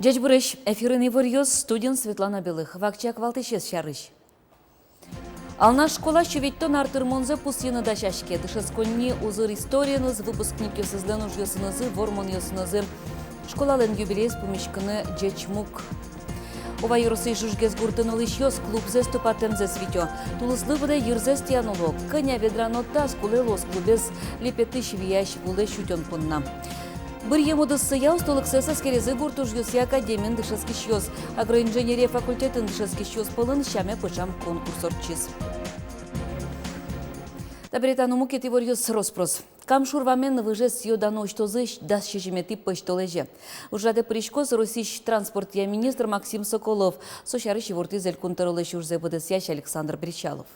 Жечбуреш эфирный варьёз студент Светлана Белых. Вакчак валтышес шарыш. Ална школа шеветтон артырмонзе пустыны да шашке. Дышесконни узыр историяныз, выпускник ёсыздан уж ёсынызы, вормон ёсынызы. Школален юбилейс помешканы жечмук. Ова юрусы жужгез гуртынылыш ёс клубзе ступатемзе свитё. Тулызлы буде юрзе стиянолог. Кыня ведранота скуле лос клубез лепетыш вияш вуле шутён пунна. Бір емудысы яустолық сәсәс керезі гуртуж юсы академин дышаскиш ёс. Агроинженерия факультетін дышаскиш ёс пылын шаме пышам конкурсорчиз. Табретану мукет ивор ёс роспрос. Камшурвамен выжес йодану штозы дас шижимети пыштолеже. Ужаде пришкоз Русич транспорт я министр Максим Соколов. Сошарыш ворты зелькунтарылыш урзе будесящ Александр Бричалов.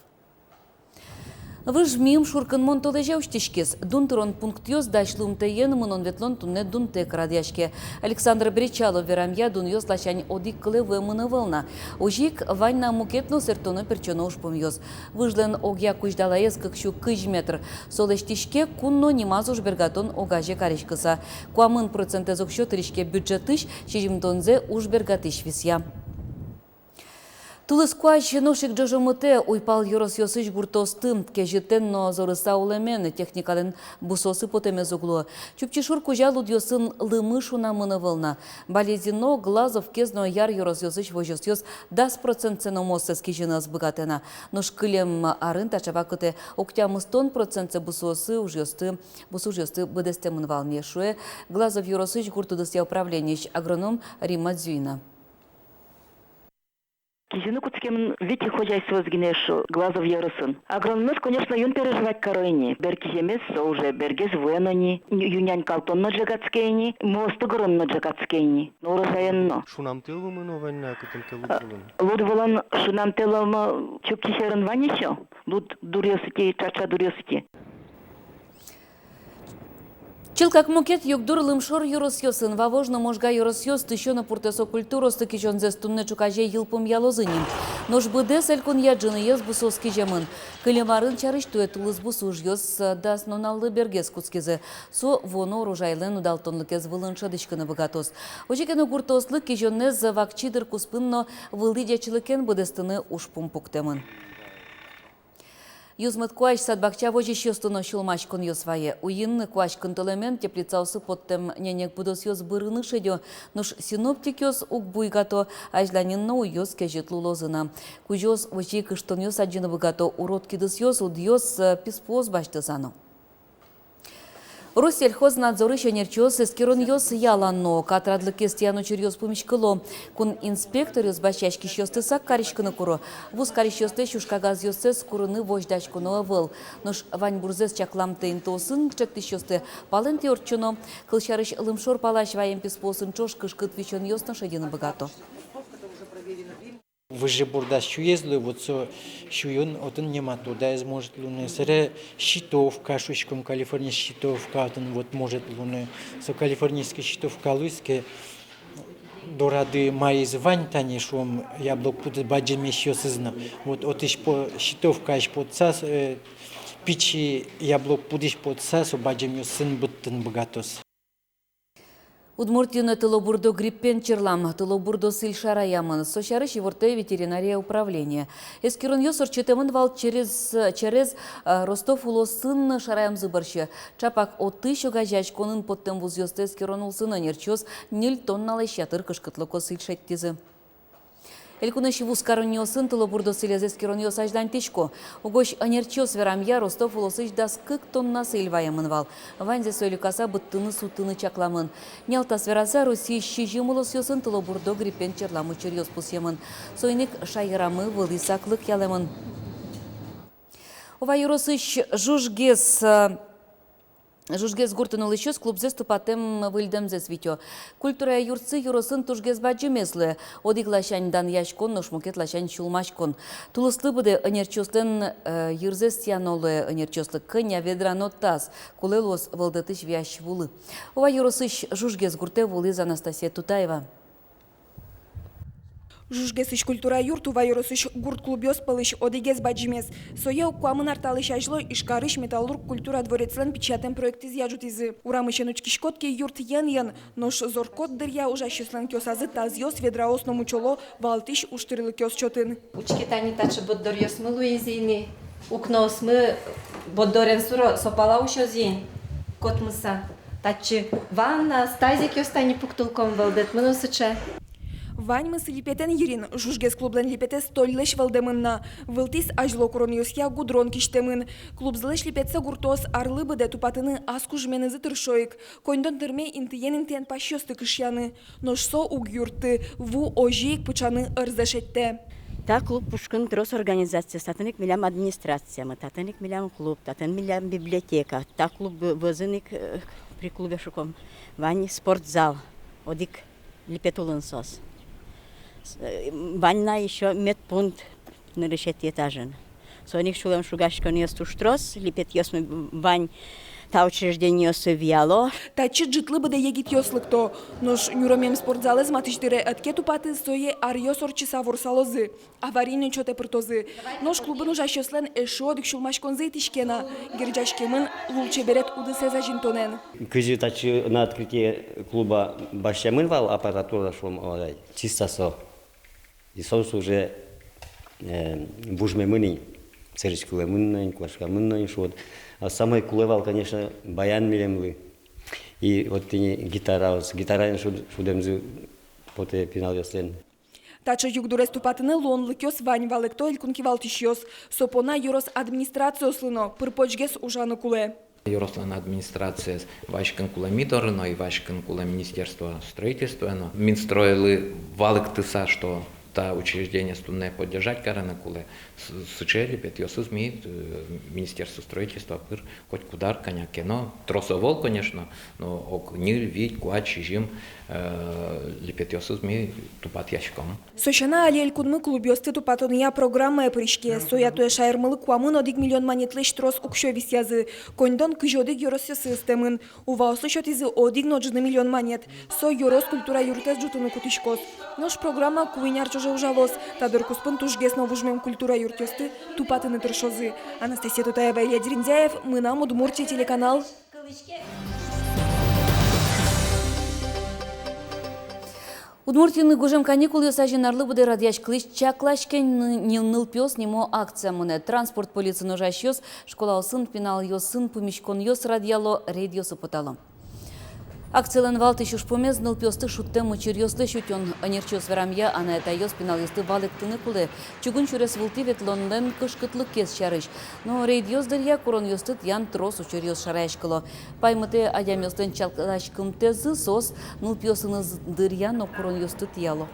Выжмим шуркан монтолеже уштишкес. Дунтурон пункт ёс дашлум тейен мунон ветлон тунне дунте крадяшке. Александр Бричалов верамья дун ёс лачань одик кылы вымыны вылна. Ужик ванна мукетно сертоно перчоно ушпум ёс. Выжлен огя куждалаез кыкшу кыж метр. Солештишке кунно нимазуш бергатон огаже каришкыса. Куамын процентезок шотыришке бюджетыш чижимдонзе уж бергатыш висья. Тулыскуаш ношик джожомыте уйпал юрос ёсыш гуртостым кежитен но зорыса улемен техникален бусосы потемез углу. Чупчишур кужа луд ёсын лымышуна мыны вылна. Балезино глазов кезно яр юрос ёсыш вожос ёс 10% ценомоссыз кежинас богатена. Нош кылем арын тачавакыте октямыстон процентце бусосы уж ёсты быдестемын валмешуе. Глазов юросыш гуртудысya управленияш агроном Римма Дзюйна. Кизину куцкемын вити хозяйство сгинеш глазов ярысын. Агрономность, конечно, юн переживать коройни. Беркиземес уже бергез военони, юнянь калтон наджагацкейни, мосты горон наджагацкейни. Но урожаенно. Шунамтелумы новайна кутенке лудволын. Лудволын шунамтелумы чуптишерын ванишо. Луд дурьосыти, чача дурьосыти. Чил как мукет югдур лымшор юрос ёсын, вавожно можга юрос ёс, тыщёна пуртесо культурос, тыки жонзе стунне чукаже йылпым ялозыним. Нож быдес элькун яджыны ёс бусоски жемын. Кылемарын чарыш тует улыз бусуж ёс, дас ноналлы бергес куцкезе. Со воно урожайлен удалтонлыкез вылынша дышкыны богатос. Ожекені гуртослык кижоннез вакчидыр куспынно вылдидячылыкен быдестыны ушпум пуктемын. Юзмыт куаш садбакча вожиш ёстыно шулмаш кон ёсвае. Уин куаш кынтылемен теплицаусы поттем ненек будос ёс бырыны шедё. Нуш синоптик ёс ук буйгато, ажланинно у ёс кежет лулозына. Кужёс вожи кыштон ёс аджины богато уродкидыс ёс уд ёс писпоз баштызано. Россельхознадзоры шенерчёс эскерон ёс яланно, катрадлы кестияну чурьёс пумишкыло. Кун инспектор ёс бащашки шёстысак каришкыны куру. Вуз каришёсты шушкагаз ёсэс курыны вождачкуно выл. Нош вань бурзес чакламтын тосын чекты шёсты пален теорчуно. Кылшарыш лымшор палаш ваем писпосын чош кышкыт вичон ёсно шедины богато. Вы же бурда щуезли, вот со щуен, отын нема туда из может луны. Сре щитовка, шучком Калифорния щитовка, отын вот может луны. Со калифорнийской щитовка луйске дорады мои звань тани шум яблок пуд баджем еще сызна. Вот иш по щитовка иш под сас пичи яблок пудиш под сас баджем сын буттын богатос. Удмуртины тылобурдо гриппен черлам, тылобурдо сильшара ямын, сошары шиворте ветеринария управления. Эскерон ёсор четемын вал через Ростов улосын шараям зыбаршы. Чапак оты шуга жачконын поттем вуз ёсты эскерон улсына нерчёс нил тонналы шатыр кышкытлыко сильшеттизы. Элькуныши вуз кароньосын тылобурдо силез эскерон ёс аждан тишко. Угош анерчёс верамья Ростов улосыш дас кык тонна сильваямын вал. Ванзе сөйлюкаса быттыны сутыны чакламын. Нялтас вераса Россия шижим улос ёсын тылобурдо гриппен черламы чырьёс пусемын. Сойник шайырамы вылысаклык ялемын. Ова юросыш Жужгез гуртын лыщёс клубзе ступатем выльдемзе свитё. Культура юрцы юросын тужгез баджымезлы. Одиглашаньдан яшкон, ношмукет лашань шулмашкон. Тулыслы буде анерчёстен юрзе стянолы анерчёслы кыня ведрано таз. Кулелос вылдатыш вящ вулы. Ова юросыш жужгез гурте вулыз Анастасия Тутаева. Жужгесыш культура юрту вайоросыш гурт клубёс пылыш одегез баджимес. Соя укуамын арталыш ажло ишкарыш металлург культура дворецлен печатен проект изяжут изы. Урамышен учкишкотке юрт ян, нош зоркот дырья ужащеслен кёсазы тазьёс ведраосно мучоло валтиш уштырылы кёс чотын. Учкитани тачы боддорьосмы луизини, укносмы боддорен суро сопала ушозин, котмыса. Тачы ванна, стазик ёстани пуктулком валдет мынусыче. Ваньмы липетен ерин, жужгес клублен липетес толлеш валдемынна. Вылтис ажло куромиосья гудрон киштемын. Клубзлеш липетса гуртос арлы быде тупатыны аскужменызы тыршоик. Коньдон тырме интиен интиен пащосты кышяны. Ношсо уг юрты, ву ожейк пычаны ырзашетте. Та клуб пушкын трос организация, татыник милям администрация, татыник милям клуб, татын милям библиотека, та клуб возыник при клубе шуком. Вань спортзал, одик липетулын сос. Ванна еще медпункт на решете этажен. Соник шулем шугашкан ёсту штрос, липет ёсмы вань та учреждение виало. Тачы джитлы быде егит ёслыкто. Нош нюромем спортзалыз матыштыре атке тупаты сое арьёс орчиса ворсалозы. Аварийный чоте пыртозы. Нош клубын ужащёслен эшо одик шулмашконзы тишкена. Герджашкемын лулче берет уды сеза жинтонен. Кыжы тачы на открытие клуба башчамын вал аппаратура шум чисто со. И соус уже бужме мыны, церечкуле мыны, клашка мыны, шот. А самый кулевал, конечно, баян милемлы. И вот гитара шудемзы поте пинал яслен. Тача югдурес тупатыны лонлы кёс вань валекто илкунки валтишьёс. Сопона юрос администрацияслыно, пырпочгес ужаны куле. Юрослан администрация вашкан кула мидорно и вашкан кула министерства строительства. Минстроили валик тыса, что та учреждение студне поддержать карана куле. Сучели пет ёсыз ми министерство строительства пыр хоть кудар коняке. Но тросовол, конечно, но ок нир вид куач жим липет ёсыз ми тупат ящиком. Сошана алиэль кунмы клубёсты тупатония программа пришке. Соя туя шайырмылы куамын одик миллион монетлеш трос укшо висязы. Коньдон кыжодик ёрос системын. Уваосы счет изы одик ноджны миллион монет. Со ёрос культура юртес жутыны кутишкос. Нож программа куиняр чуже ужалос. Тадыр куспын тужгес новужмем культура юртесты тупатыны тыршозы. Анастасия Тутаева, Илья Дерендяев, мы нам Удмуртия телеканал. Удмуртины гужем каникул ёсажин арлы буде радияш клыш чаклашкен нил пёс немо акция муне. Транспорт полиция ножаш ёс, школа осын, пинал ёсын, пумишкон ёс радиало, рейд ёсы потало. Акциялен валты шуш помез нил пёсты шуттем учир ёслы шутён. Анерчёс верамья, ана это ёс пинал ёсты валык тыны кулы. Чугун чурес вулти вет лонден кышкытлы кес шарыш. Но рейд ёс дырья курон ёстыт ян трос учир ёс шарайшкыло. Паймыты адям ёстын чалкалашкым тезы сос нил пёсыны дырья, но курон ёстыт яло.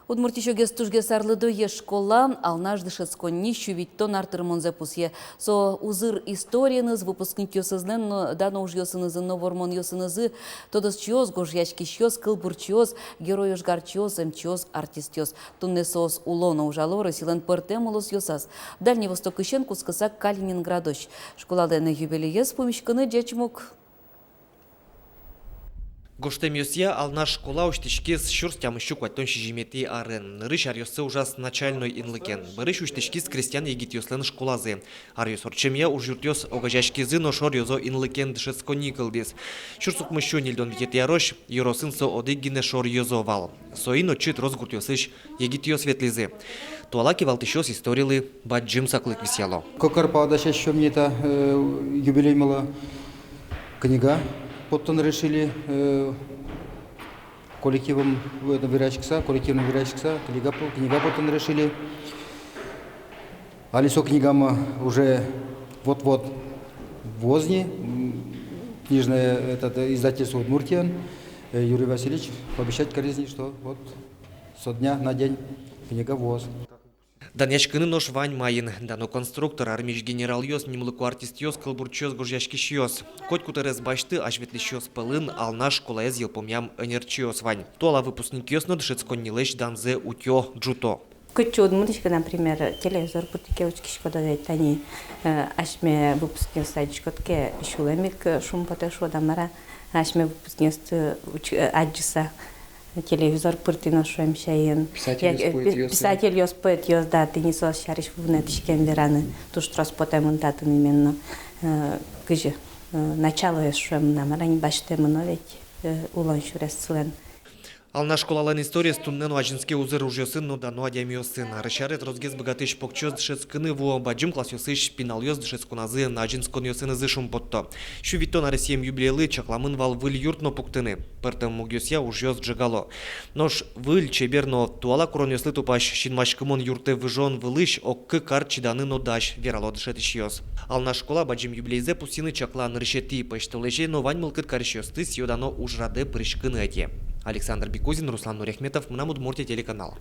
Удмуртишогес тужгес арлыдо е школа, алнаш дышецконни щувиттон артырмонзе пусье. Со узыр историяңыз выпускник ёсызнен, дано уж ёсынызы, новормон ёсынызы, тодос чёс, гожьячкиш ёс, кылбур чёс, герой ожгар чёс, эмчёс, артист ёс. Тунне сос улона ужалора силен пыртем улос ёсас. Дальний Восток ищен кускасак Калининградош. Школадены юбилейес помещканы дечмук. Гоштем ёсья ална школа уштичкис шурстям щуквать тонши жимети арен. Рыш арьёсы ужас начальной инлыкен. Барыш уштичкис крестьян егит ёслен школазы. Арьёс орчемья уж юртёс огажашкизы, но шор ёзо инлыкен дышецко никылдис. Шурсук мыщу нильдон видет ярош, юросын со одыгине шор ёзо вал. Соино чит розгурт ёсыш егит ёс ветлизы. Туалаки валтышёс историлы баджим саклык висяло. Кокар падаща еще мне это юбилей мала книга. Потом решили коллективом коллективным вирачкса, книга потом решили. Алисо книгам уже вот-вот возни, книжное это издательство Удмуртиян, Юрий Васильевич пообещать коризни, что вот со дня на день книга воз. Даняшкыны нош вань майын, дано конструктор, армиш генерал ёс, нимлыку артист ёс, кылбурчёс, гожьяшкиш ёс. Коть кутарес башты, ашветлиш ёс пылын, ална школаез елпомям энерчиос вань. Туала выпускник ёс, но дышецкон нилэш данзе утё джуто. Кучу удмуртичка, например, телевизор путике учкишко дадет, они ашме выпускник садичкотке шулемик шум потешу дамара, ашме выпускник аджиса телевизор пыртина шуемшайын. Писатель ёс поэт ёс да ты не сос шариш вунетишкен вераны туш трос потемын татын именно кыжы начало ёс шуем намарани баштемын ведь улан шурес сылен. Ална школалан история стуннен важинске узыр ужёсын, но да но адямиосын. Рышарет розгез богатыш покчоз дышецкыны во баджим класс ёсыш пинал ёс дышецкуназы на аджинскон ёсын зышум потто. Шу витто на Россием юбилейлы чакламын вал выль юртно пуктыны. Пыртым мугёсья уж ёс джигало. Нож выль чеберно туала курон ёслы тупаш шинмашкымон юрте выжон вылыш оккы кар чиданы но даш верало дышетыш ёс. Ална школа баджим юбилейзе пусины чаклан рышети паштолеже но вань мылкыт карыш ёсты сьёдано уж раде прышкыны эти. Александр Бекузин, Руслан Нурехметов, Мнамудмуртия, телеканал.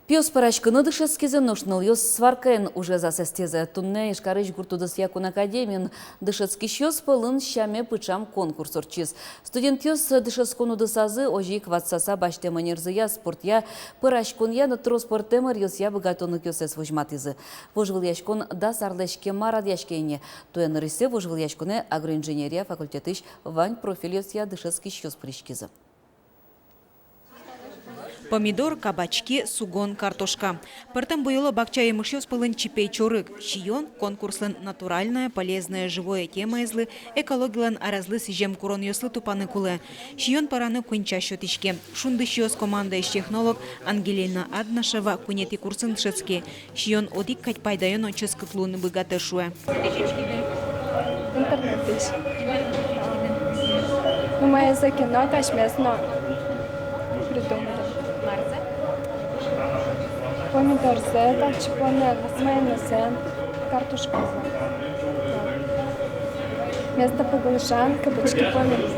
Пиос парашкыны дышескезе ношныл ёс сваркаен уже засестезе. Тунне ишкарыш гуртудыс якун академин дышецкиш ёс пылын щаме пычам конкурс орчиз. Студент ёс дышескону дысазы ожик ватсаса баштеманерзыя спортя парашкунья на транспортемер ёсья богатонық ёсес вожматызы. Вожвыл яшкон да сарлешке марад яшкене. Туен рысе вожвыл яшконе агроинженерия факультетыш вань профиль ёсья дышескиш ёс пришкизы. Помидор, кабачки, сугон, картошка. Пыртым быйылы бакча емышёс пылын чипей чорык. Шион конкурслын натуральная, полезная, живое тема излы, экологиялан аразлы сижем курон ёслы тупаны кулы. Шион параны кунча шотишке. Шунды шиос команда иш технолог Ангелина Аднашева кунети курсын шецки. Шион одик кать пайдайон очес кытлуны быгаты шуэ. Моя закино кашмесно придумали. Помидор зета, чипонен, майонезен, картошка. Вместо поглажан, кабачки помидор.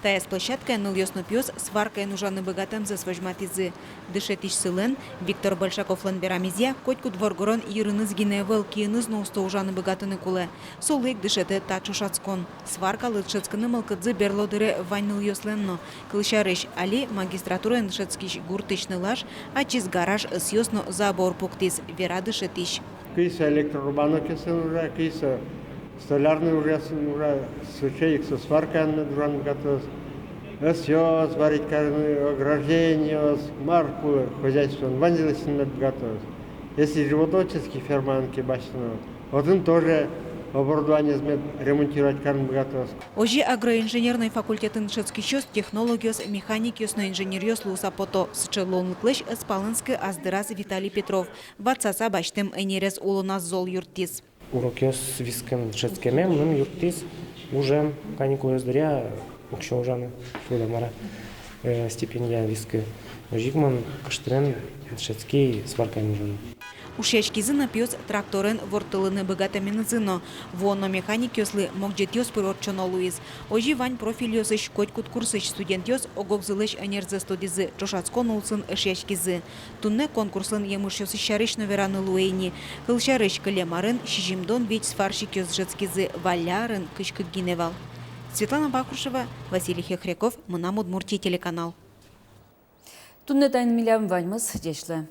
Тая с площадкой ныл ёсно пёс сваркой нужаны богатым за свожматизы. Дышетиш сылен, Виктор Большаков ланберамизя, котьку дворгорон юрыныз гиневел киеныз ноусто ужаны богатыны куле. Солык дышете тачу шацкон. Сварка лытшецкыны мылкыдзы берлодыре ванныл ёсленно. Кылшарыш али магистратура дышецкиш гуртышны лаш, а чиз гараж с ёсно забор пуктиз. Вера дышетиш. Кыйса электрорубано кесен уже, кыйса столярный уже сучеек со сваркой дуран готов. Все сварить карны, ограждение, марку, хозяйство, ванзилось на готов. Если животноводческие ферманки башно, вот он тоже оборудование ремонтировать карн готов. Ожи агроинженерный факультет иншецкищёс, технологиос, механикиос, но инженериос лусапото. Счелон клыш спалынскый аздыраз Виталий Петров. Ватсаса баштем энерез улуназ зол юртис. Уроки с виском шецкеме, мы юртис уже каникулы зря учу уже туда мара стипендия виски. Жигман каштрен шецкий сваркой нужен. Ушечкизы напьёс тракторен вортылыны богатамины зыно. Воно механики ёслы могджет ёс пырорчоно луиз. Ожи вань профиль ёсыш котькут курсыш студент ёс огогзылыш энерзе студизы жошацкон улсын ышечкизы. Тунне конкурслын емыш ёсыш шарышны вераны луэйни. Кылшарыш кылемарын шижимдон ведь сварщик ёс жецкизы валярын кышкы гиневал. Светлана Бакушева, Василий Хехряков, Мнамудмуртия, телеканал. Тунне тайн милям ваньмыз дешле.